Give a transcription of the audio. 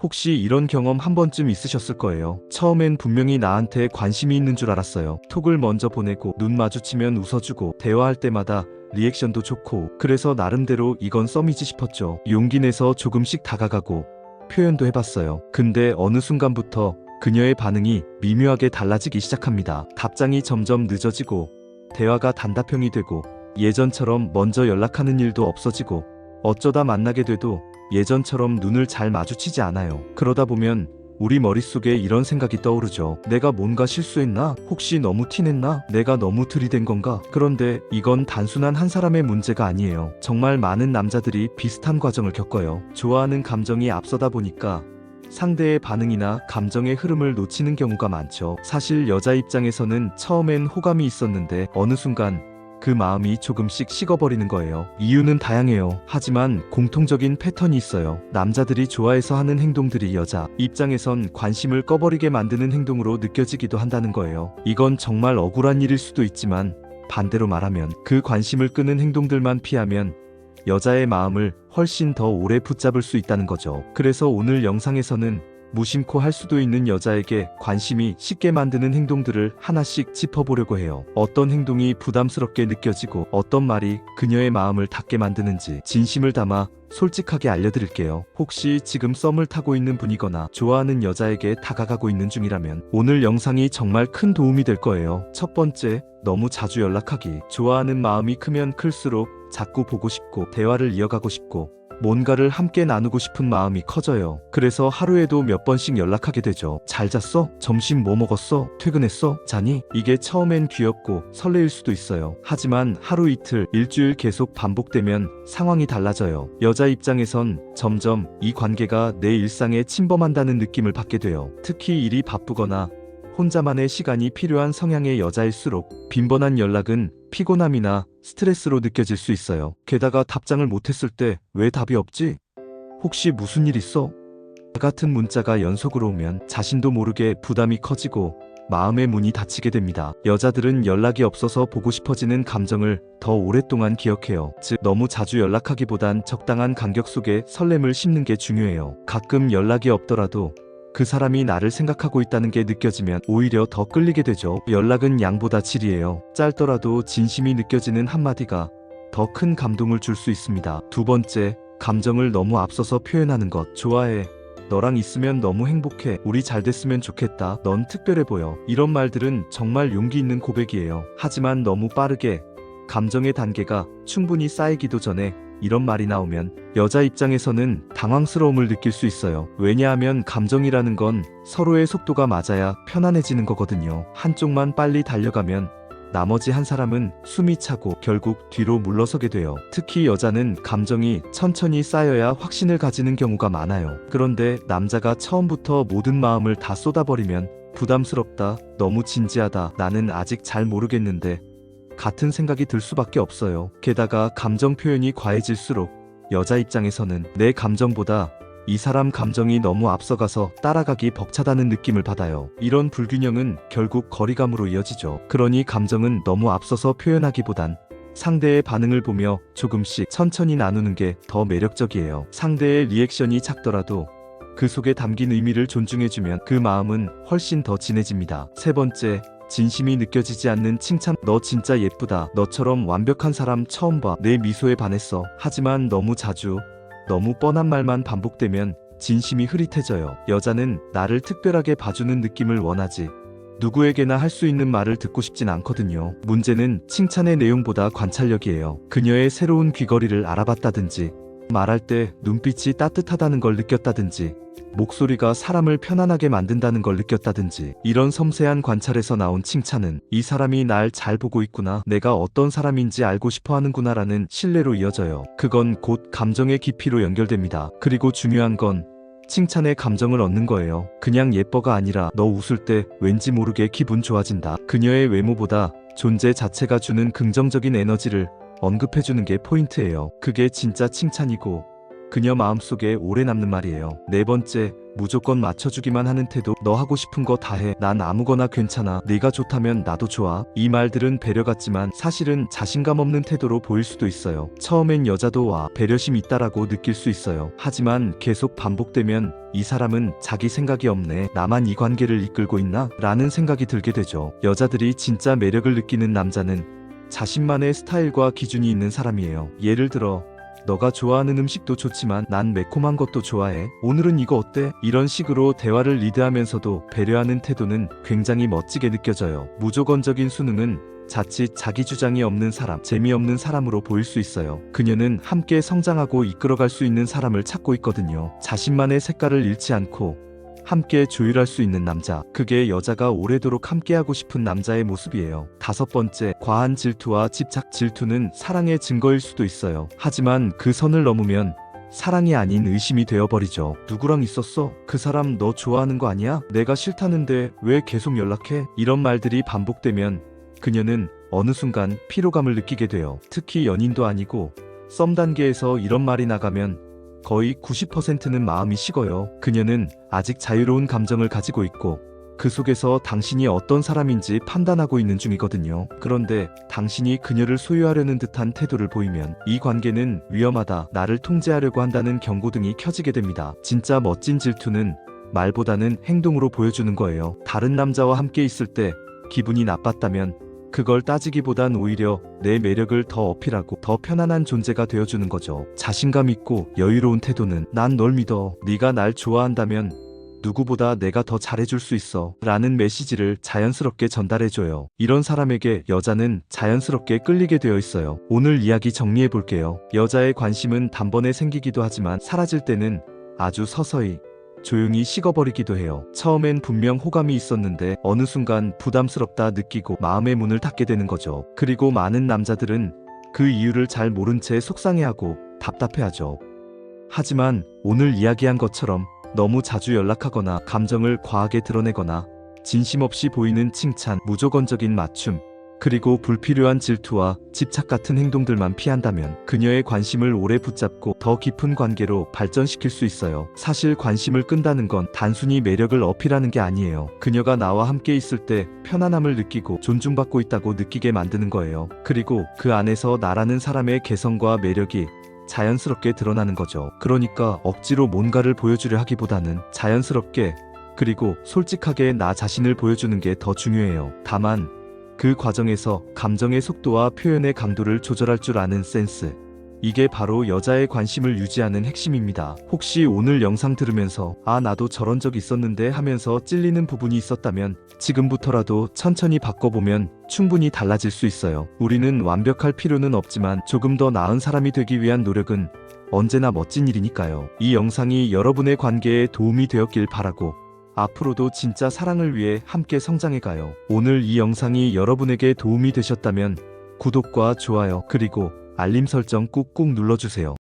혹시 이런 경험 한 번쯤 있으셨을 거예요. 처음엔 분명히 나한테 관심이 있는 줄 알았어요. 톡을 먼저 보내고 눈 마주치면 웃어주고 대화할 때마다 리액션도 좋고 그래서 나름대로 이건 썸이지 싶었죠. 용기 내서 조금씩 다가가고 표현도 해봤어요. 근데 어느 순간부터 그녀의 반응이 미묘하게 달라지기 시작합니다. 답장이 점점 늦어지고 대화가 단답형이 되고 예전처럼 먼저 연락하는 일도 없어지고 어쩌다 만나게 돼도 예전처럼 눈을 잘 마주치지 않아요. 그러다 보면 우리 머릿속에 이런 생각이 떠오르죠. 내가 뭔가 실수했나? 혹시 너무 티냈나? 내가 너무 들이댄 건가? 그런데 이건 단순한 한 사람의 문제가 아니에요. 정말 많은 남자들이 비슷한 과정을 겪어요. 좋아하는 감정이 앞서다 보니까 상대의 반응이나 감정의 흐름을 놓치는 경우가 많죠. 사실 여자 입장에서는 처음엔 호감이 있었는데 어느 순간 그 마음이 조금씩 식어버리는 거예요. 이유는 다양해요. 하지만 공통적인 패턴이 있어요. 남자들이 좋아해서 하는 행동들이 여자 입장에선 관심을 꺼버리게 만드는 행동으로 느껴지기도 한다는 거예요. 이건 정말 억울한 일일 수도 있지만 반대로 말하면 그 관심을 끄는 행동들만 피하면 여자의 마음을 훨씬 더 오래 붙잡을 수 있다는 거죠. 그래서 오늘 영상에서는 무심코 할 수도 있는 여자에게 관심이 식게 만드는 행동들을 하나씩 짚어보려고 해요. 어떤 행동이 부담스럽게 느껴지고 어떤 말이 그녀의 마음을 닫게 만드는지 진심을 담아 솔직하게 알려드릴게요. 혹시 지금 썸을 타고 있는 분이거나 좋아하는 여자에게 다가가고 있는 중이라면 오늘 영상이 정말 큰 도움이 될 거예요. 첫 번째, 너무 자주 연락하기. 좋아하는 마음이 크면 클수록 자꾸 보고 싶고 대화를 이어가고 싶고 뭔가를 함께 나누고 싶은 마음이 커져요. 그래서 하루에도 몇 번씩 연락하게 되죠. 잘 잤어? 점심 뭐 먹었어? 퇴근했어? 자니? 이게 처음엔 귀엽고 설레일 수도 있어요. 하지만 하루 이틀, 일주일 계속 반복되면 상황이 달라져요. 여자 입장에선 점점 이 관계가 내 일상에 침범한다는 느낌을 받게 돼요. 특히 일이 바쁘거나 혼자만의 시간이 필요한 성향의 여자일수록 빈번한 연락은 피곤함이나 스트레스로 느껴질 수 있어요. 게다가 답장을 못했을 때 왜 답이 없지? 혹시 무슨 일 있어? 같은 문자가 연속으로 오면 자신도 모르게 부담이 커지고 마음의 문이 닫히게 됩니다. 여자들은 연락이 없어서 보고 싶어지는 감정을 더 오랫동안 기억해요. 즉 너무 자주 연락하기보단 적당한 간격 속에 설렘을 심는 게 중요해요. 가끔 연락이 없더라도 그 사람이 나를 생각하고 있다는 게 느껴지면 오히려 더 끌리게 되죠. 연락은 양보다 질이에요. 짧더라도 진심이 느껴지는 한마디가 더 큰 감동을 줄 수 있습니다. 두 번째, 감정을 너무 앞서서 표현하는 것. 좋아해. 너랑 있으면 너무 행복해. 우리 잘 됐으면 좋겠다. 넌 특별해 보여. 이런 말들은 정말 용기 있는 고백이에요. 하지만 너무 빠르게 감정의 단계가 충분히 쌓이기도 전에 이런 말이 나오면 여자 입장에서는 당황스러움을 느낄 수 있어요. 왜냐하면 감정이라는 건 서로의 속도가 맞아야 편안해지는 거거든요. 한쪽만 빨리 달려가면 나머지 한 사람은 숨이 차고 결국 뒤로 물러서게 돼요. 특히 여자는 감정이 천천히 쌓여야 확신을 가지는 경우가 많아요. 그런데 남자가 처음부터 모든 마음을 다 쏟아버리면 부담스럽다, 너무 진지하다, 나는 아직 잘 모르겠는데 같은 생각이 들 수밖에 없어요. 게다가 감정 표현이 과해질수록 여자 입장에서는 내 감정보다 이 사람 감정이 너무 앞서가서 따라가기 벅차다는 느낌을 받아요. 이런 불균형은 결국 거리감으로 이어지죠. 그러니 감정은 너무 앞서서 표현하기보단 상대의 반응을 보며 조금씩 천천히 나누는 게 더 매력적이에요. 상대의 리액션이 작더라도 그 속에 담긴 의미를 존중해주면 그 마음은 훨씬 더 진해집니다. 세 번째, 진심이 느껴지지 않는 칭찬. 너 진짜 예쁘다. 너처럼 완벽한 사람 처음 봐. 내 미소에 반했어. 하지만 너무 자주, 너무 뻔한 말만 반복되면 진심이 흐릿해져요. 여자는 나를 특별하게 봐주는 느낌을 원하지 누구에게나 할 수 있는 말을 듣고 싶진 않거든요. 문제는 칭찬의 내용보다 관찰력이에요. 그녀의 새로운 귀걸이를 알아봤다든지 말할 때 눈빛이 따뜻하다는 걸 느꼈다든지 목소리가 사람을 편안하게 만든다는 걸 느꼈다든지 이런 섬세한 관찰에서 나온 칭찬은 이 사람이 날 잘 보고 있구나, 내가 어떤 사람인지 알고 싶어 하는구나 라는 신뢰로 이어져요. 그건 곧 감정의 깊이로 연결됩니다. 그리고 중요한 건 칭찬의 감정을 얻는 거예요. 그냥 예뻐가 아니라 너 웃을 때 왠지 모르게 기분 좋아진다. 그녀의 외모보다 존재 자체가 주는 긍정적인 에너지를 언급해주는 게 포인트예요. 그게 진짜 칭찬이고 그녀 마음속에 오래 남는 말이에요. 네 번째, 무조건 맞춰주기만 하는 태도, 너 하고 싶은 거 다 해, 난 아무거나 괜찮아, 네가 좋다면 나도 좋아. 이 말들은 배려 같지만 사실은 자신감 없는 태도로 보일 수도 있어요. 처음엔 여자도 와, 배려심 있다라고 느낄 수 있어요. 하지만 계속 반복되면 이 사람은 자기 생각이 없네, 나만 이 관계를 이끌고 있나? 라는 생각이 들게 되죠. 여자들이 진짜 매력을 느끼는 남자는 자신만의 스타일과 기준이 있는 사람이에요. 예를 들어, 너가 좋아하는 음식도 좋지만 난 매콤한 것도 좋아해, 오늘은 이거 어때? 이런 식으로 대화를 리드하면서도 배려하는 태도는 굉장히 멋지게 느껴져요. 무조건적인 순응은 자칫 자기 주장이 없는 사람, 재미없는 사람으로 보일 수 있어요. 그녀는 함께 성장하고 이끌어갈 수 있는 사람을 찾고 있거든요. 자신만의 색깔을 잃지 않고 함께 조율할 수 있는 남자, 그게 여자가 오래도록 함께하고 싶은 남자의 모습이에요. 5번째, 과한 질투와 집착. 질투는 사랑의 증거일 수도 있어요. 하지만 그 선을 넘으면 사랑이 아닌 의심이 되어버리죠. 누구랑 있었어? 그 사람 너 좋아하는 거 아니야? 내가 싫다는데 왜 계속 연락해? 이런 말들이 반복되면 그녀는 어느 순간 피로감을 느끼게 돼요. 특히 연인도 아니고 썸 단계에서 이런 말이 나가면 거의 90%는 마음이 식어요. 그녀는 아직 자유로운 감정을 가지고 있고 그 속에서 당신이 어떤 사람인지 판단하고 있는 중이거든요. 그런데 당신이 그녀를 소유하려는 듯한 태도를 보이면 이 관계는 위험하다, 나를 통제하려고 한다는 경고등이 켜지게 됩니다. 진짜 멋진 질투는 말보다는 행동으로 보여주는 거예요. 다른 남자와 함께 있을 때 기분이 나빴다면 그걸 따지기보단 오히려 내 매력을 더 어필하고 더 편안한 존재가 되어주는 거죠. 자신감 있고 여유로운 태도는 난 널 믿어, 네가 날 좋아한다면 누구보다 내가 더 잘해줄 수 있어 라는 메시지를 자연스럽게 전달해줘요. 이런 사람에게 여자는 자연스럽게 끌리게 되어 있어요. 오늘 이야기 정리해볼게요. 여자의 관심은 단번에 생기기도 하지만 사라질 때는 아주 서서히 조용히 식어버리기도 해요. 처음엔 분명 호감이 있었는데 어느 순간 부담스럽다 느끼고 마음의 문을 닫게 되는 거죠. 그리고 많은 남자들은 그 이유를 잘 모른 채 속상해하고 답답해하죠. 하지만 오늘 이야기한 것처럼 너무 자주 연락하거나 감정을 과하게 드러내거나 진심 없이 보이는 칭찬, 무조건적인 맞춤, 그리고 불필요한 질투와 집착 같은 행동들만 피한다면 그녀의 관심을 오래 붙잡고 더 깊은 관계로 발전시킬 수 있어요. 사실 관심을 끈다는 건 단순히 매력을 어필하는 게 아니에요. 그녀가 나와 함께 있을 때 편안함을 느끼고 존중받고 있다고 느끼게 만드는 거예요. 그리고 그 안에서 나라는 사람의 개성과 매력이 자연스럽게 드러나는 거죠. 그러니까 억지로 뭔가를 보여주려 하기보다는 자연스럽게 그리고 솔직하게 나 자신을 보여주는 게 더 중요해요. 다만 그 과정에서 감정의 속도와 표현의 강도를 조절할 줄 아는 센스, 이게 바로 여자의 관심을 유지하는 핵심입니다. 혹시 오늘 영상 들으면서 아 나도 저런 적 있었는데 하면서 찔리는 부분이 있었다면 지금부터라도 천천히 바꿔보면 충분히 달라질 수 있어요. 우리는 완벽할 필요는 없지만 조금 더 나은 사람이 되기 위한 노력은 언제나 멋진 일이니까요. 이 영상이 여러분의 관계에 도움이 되었길 바라고 앞으로도 진짜 사랑을 위해 함께 성장해가요. 오늘 이 영상이 여러분에게 도움이 되셨다면 구독과 좋아요 그리고 알림 설정 꾹꾹 눌러주세요.